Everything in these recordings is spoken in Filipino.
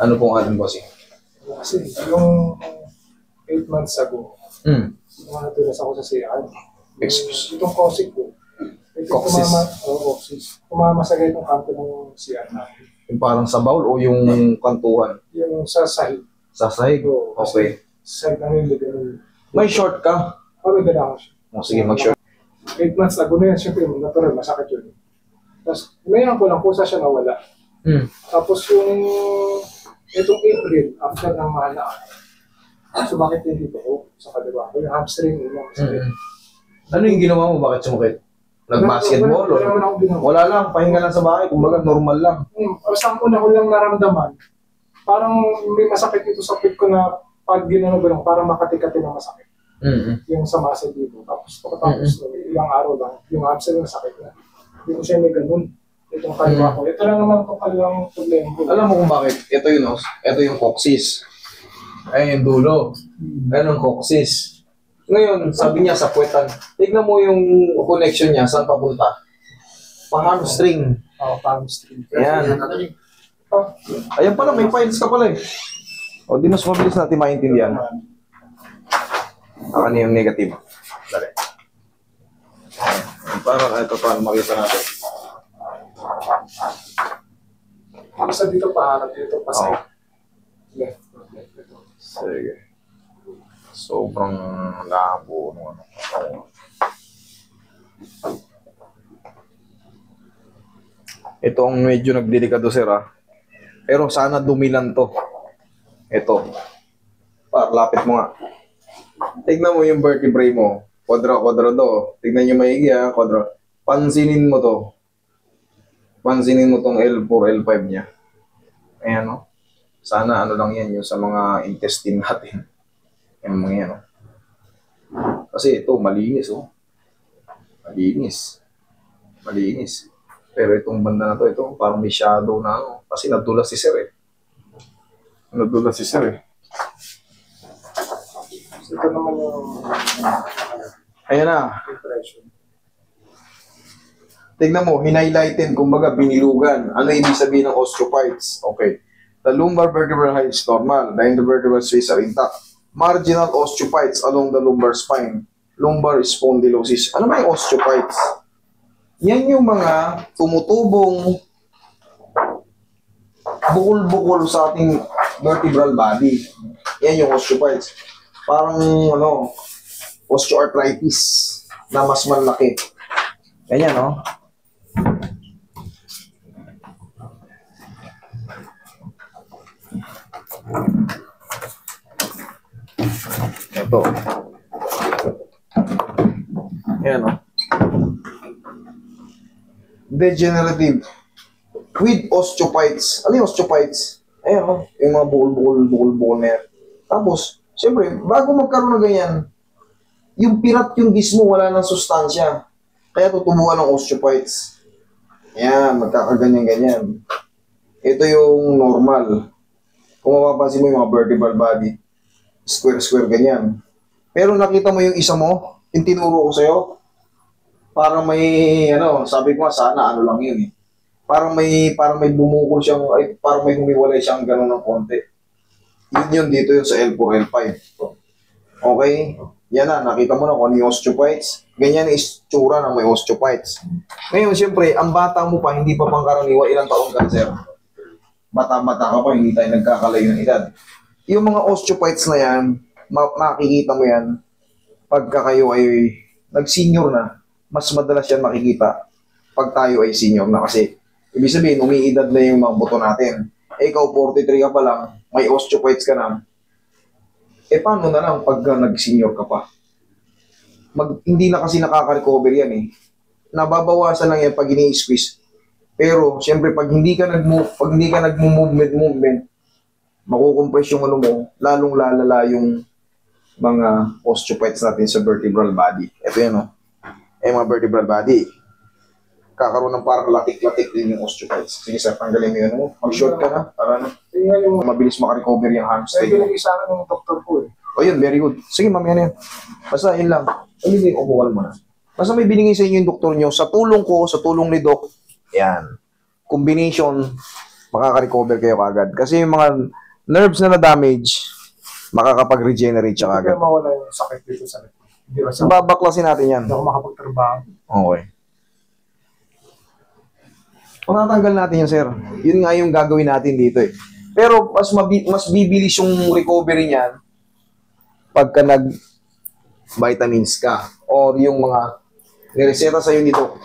Ano pong ating bossing? Kasi yung 8 months ago, natulas ako sa CR. Excuse. Itong coccyx ko. Coccyx? Tumama sa ganitong kanto ng CR natin. Yung parang sa bowl o yung kantuhan? Yung sa sahig. Sa sahig? Okay. Sa sahig ng hindi ganun. May short ka? May dala ko siya. Sige, mag-short. 8 months ago na yan, siyempre, natural, masakit yun. Tapos, ngayon ko lang, kusa siya nawala. Tapos yung, itong April, after ng mahal na sumakit din dito ko sa kaliwa. Yung hamstring, yung masakit. Ano yung ginawa mo? Bakit sumakit? Nag-basketball? Wala lang, pahinga lang sa bahay. Kumbaga, normal lang. Basta ang una ko lang naramdaman, parang may masakit dito sa pit ko na pag ginano ba lang, parang makati-kati na masakit. Yung sa muscle dito. Tapos pagkatapos ilang araw lang, yung hamstring na sakit na. Hindi ko siya may ganun. Itong kaliwa ko. Ito lang naman itong kaliwang problema ko. Alam mo kung bakit? Ito yung coccyx. Ay, yung dulo. Ayan yung coccyx. Ngayon, sabi niya sa puwetan, tignan mo yung connection niya, saan papunta? Pa-hamstring. Pa-hamstring. Ayan. Ayan pala, may files ka pala eh. O, di mas mabilis natin maintindihan. Ano yung negative? Dali. Parang ito paano makita natin. Isa dito paharap, dito pa sa left. Sige. Sobrang labo. Ito ang medyo nagdelikado sir Pero sana dumilan to. Ito. Lapit mo nga. Tignan mo yung vertebrae mo. Kwadra to. Tignan nyo maigi kwadra. Pansinin mo to. Pansinin mo tong L4, L5 niya. Ayan Sana lang yan yung sa mga intestine natin. Yung mga yan Kasi ito, malinis Malinis. Pero itong banda na to, ito parang may shadow na Kasi nadulas si sir Ito naman yung ayan na. impression. Tignan mo, hinighlighten, kumbaga binilugan. Ano ibig sabihin ng osteophytes? Okay. The lumbar vertebral height is normal. The intervertebral space are intact. Marginal osteophytes along the lumbar spine. Lumbar spondylosis. Ano ba yung osteophytes? Yan yung mga tumutubong bukol-bukol sa ating vertebral body. Yan yung osteophytes. Parang osteoarthritis na mas malaki. Ganyan, Ito. Ayan, degenerative with osteophytes. Ano yung osteophytes? Ayan, yung mga bukol-bukol na yan. Tapos, siyempre, bago magkaroon ng ganyan, yung pirat yung disc mo, wala ng sustansya. Kaya tutubuan ng osteophytes. Ayan, magkakaganyan-ganyan. Ito yung normal. Kung mapapansin mo yung mga vertebral body, square-square ganyan. Pero nakita mo yung isa mo, yung tinuro ko sa'yo, parang may, sabi ko nga, sana lang yun Parang may bumukol siyang, parang may humiwalay siyang gano'n ng konti. Yun dito yun sa L4, L5. Okay? Yan nakita mo na kung ano yung osteophytes. Ganyan is tsura ng may osteophytes. Ngayon, siyempre, ang bata mo pa, hindi pa pangkaraniwan, ilang taon ka, sir? Bata-bata ka pa, hindi tayo nagkakalayo ng edad. Yung mga osteophytes na yan, makikita mo yan, pagka kayo ay nag-senior na, mas madalas yan makikita pag tayo ay senior na kasi ibig sabihin, umiidad na yung mga buto natin. Ikaw, 43 ka pa lang, may osteophytes ka na, paano na lang pag nag-senior ka pa? Hindi na kasi nakaka-recover yan Nababawasan lang yan pag ini-squeeze. Pero, siyempre, pag hindi ka nag-movement, makukompress yung mo, lalong lalala yung mga osteophytes natin sa vertebral body. Ito yan, mga vertebral body. Kakaroon ng parang latik-latik din yung osteophytes. Sige sir, tanggalin mo yun Mag-short ka na, para mabilis makarecover yung hamstring. Ito yung isa ng doktor ko O yun, very good. Sige ma'am, yan. Basta yun lang. Hindi, upuan mo na. Basta may binigay sa inyo yung doktor nyo. Sa tulong ko, sa tulong ni Doc, yan. Combination makaka-recover kayo kagad. Kasi yung mga nerves na na-damage, makakapag-regenerate siya Hindi kagad. kaya mawala yung sakit dito sa likod. Hindi ba sa Babaklasin natin yan. hindi ako makapagtrabaho. Okay. Matatanggal natin yan, sir. Yun nga yung gagawin natin dito eh. Pero mas bibilis yung recovery niyan pagka nag-vitamins ka or yung mga nireseta sa'yo dito.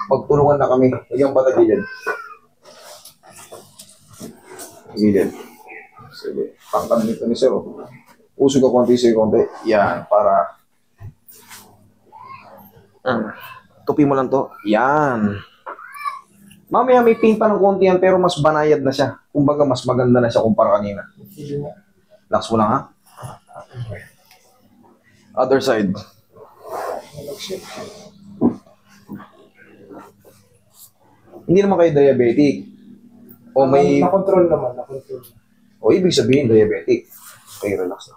Pagtulungan na kami. Yung patagilid. Gilid. Sige. Pangkad dito ni sir. Usog ka konti, sige konti. Yan, para tupi mo lang to. Yan. Mamaya may pain pa ng konti yan, pero mas banayad na siya. Kumbaga, mas maganda na siya kumpara kanina. Relax mo lang, ha? Other side. Hindi naman kayo diabetic. O may... Na-control naman, na-control. O ibig sabihin, diabetic. Okay, relax na.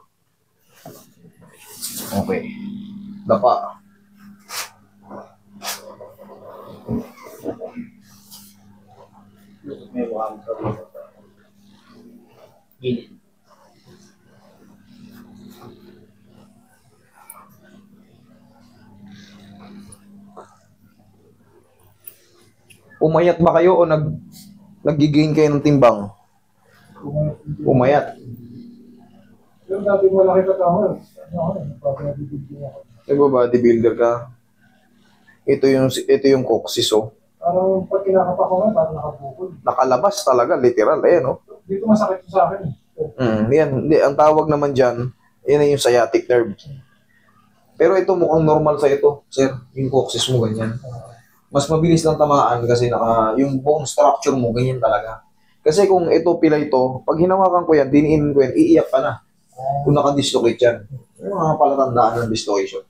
Okay. Dapa. May mukhang sabi ko. Gilid. Umayat ba kayo o nag-gain kayo ng timbang? Umayat. Yung dati malaki katawan. Nagpapalabibigyan ako. Nagba-bodybuilder ka. Ito yung coccyx, oh. Parang pag kinakapa ko nga, parang nakabukod. Nakalabas talaga, literal. Ayan, oh. Dito masakit sa akin. Yan. Hindi, ang tawag naman dyan, yan ay yung sciatic nerve. Pero ito mukhang normal sa ito, sir. Yung coccyx mo ganyan. Mas mabilis lang tamaan kasi yung bone structure mo ganyan talaga. Kasi kung ito pila ito, pag hinawakan ko yan, diniin ko yan, iiyak ka na. Kung nakadislocate yan. Yung mga palatandaan ng dislocation.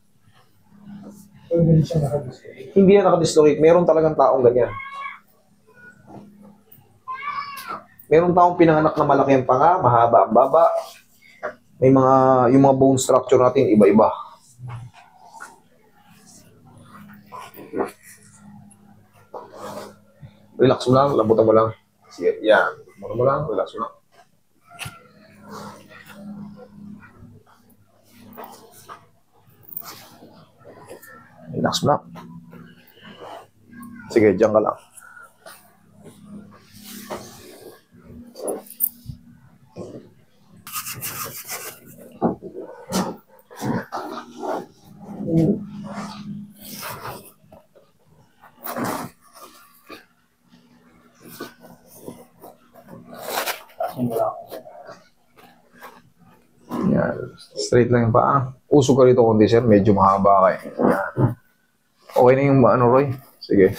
So, hindi siya nakadislocate. Hindi yan nakadislocate. Meron talagang taong ganyan. Meron taong pinanganak na malaki ang panga, mahaba ang baba. May yung mga bone structure natin, iba-iba. Relax mo lang, lambutan mo lang. Sige, yan. Muna mo lang, relax mo lang. Relax mo lang. Sige, dyan ka lang. Yan. Straight lang yung paa. Usog ka rito kundi sir, medyo mahaba ka eh. Yan. Okay na yung ano Roy? Sige.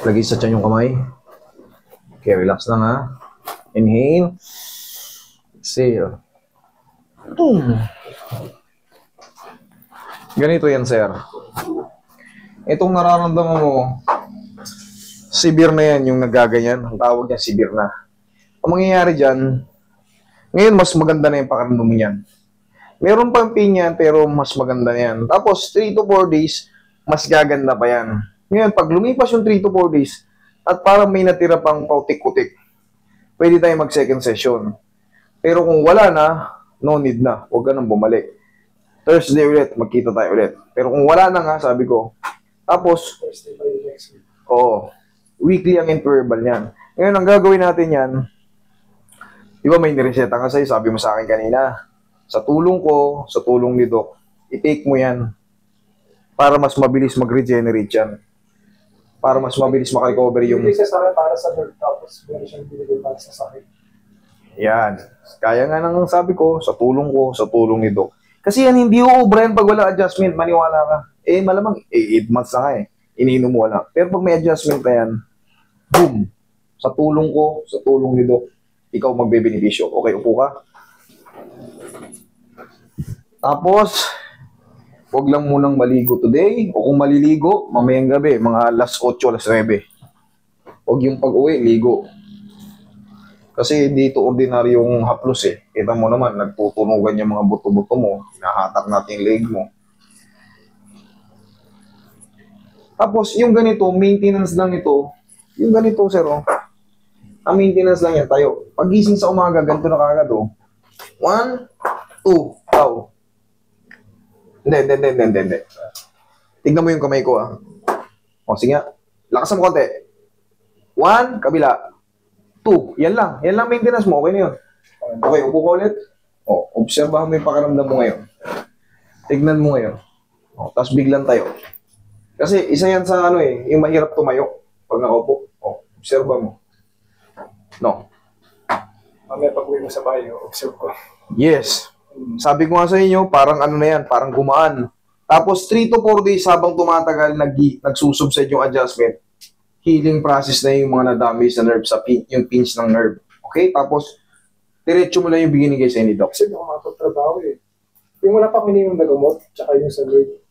Lagi sa tiyan yung kamay. Okay, relax lang ha. Inhale. Exhale. Ganito yan sir. Itong nararamdaman mo, severe na yan yung nagaganyan. Ang tawag niya severe na. Ang mangyayari dyan, ngayon mas maganda na yung pakiramdam niyan. Meron pang pain yan, pero mas maganda na yan. Tapos 3 to 4 days, mas gaganda pa yan. Ngayon, pag lumipas yung 3 to 4 days, at parang may natira pang pautik-utik, pwede tayo mag second session. Pero kung wala na, no need na. Huwag ka nang bumalik. Thursday ulit, magkita tayo ulit. Pero kung wala na nga, sabi ko, tapos, Thursday by next week. oo, weekly ang interval niyan. Ngayon, ang gagawin natin yan, di ba may nireseta ka sa'yo, sabi mo sa akin kanina, sa tulong ko, sa tulong ni Doc, i-take mo yan para mas mabilis mag-regenerate yan. Para mas mabilis makarecover yung... Hindi siya sa akin para sa nerve, tapos meron siyang binigay para sa sakit. Yan. Kaya nga nang sabi ko, sa tulong ni Doc. Kasi yan, hindi uubra yan pag wala adjustment, maniwala ka. Eh, malamang, 8 months na ka eh. Iniinom mo wala. Pero pag may adjustment na yan, boom! Sa tulong ko, sa tulong ni Doc, ikaw magbe-benepisyo. Okay, upo ka. Tapos, huwag lang munang maligo today. O kung maliligo, mamayang gabi, mga alas 8, alas 9. Huwag yung pag-uwi, ligo. Kasi dito ordinaryong haplos eh. Kita mo naman, nagtutunugan yung mga buto-buto mo. Hinahatak natin yung leg mo. Tapos, yung ganito, maintenance lang ito, Yung ganito, sir, oh. Ang maintenance lang yan, tayo. Pagising sa umaga, ganito na kagad, oh. 1, 2, tao. Hindi. Tignan mo yung kamay ko, ah. O, sige nga. Lakasan mo konti. 1, kabila. 2, yan lang. Yan lang maintenance mo, okay na yun. Okay, upo ko ulit. O, obserbahan mo yung pakiramdam mo ngayon. Tignan mo ngayon. O, tapos biglan tayo. Kasi isa yan sa ano eh, yung mahirap tumayo pag nakaupo. O, obserba mo. No. Mamaya pag-uwi mo sa bahay, observe ko. Yes. Sabi ko nga sa inyo, parang ano na yan, parang gumaan. Tapos 3 to 4 days habang tumatagal, nagsusubside yung adjustment. Healing process na yung mga na-damage na nerve sa yung pinch ng nerve. Okay? Tapos, diretso mo lang yung binigay sa inyo, Doc. Kasi hindi ako makapagtrabaho eh. Yung wala pang ininom na gamot, tsaka yung sa nerve.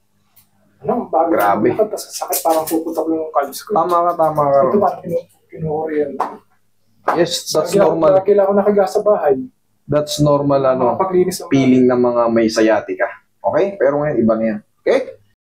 Ano, bago Grabe. tapos sakit parang puputok yung calves ko. Tama ka. Ito parang kinuhuri yan. Yes, that's normal. Kailangan ko nakaga sa bahay. That's normal, ano, Makapaglinis ng feeling ng mga may sciatica. Okay? Pero ngayon, iba na yan. Okay?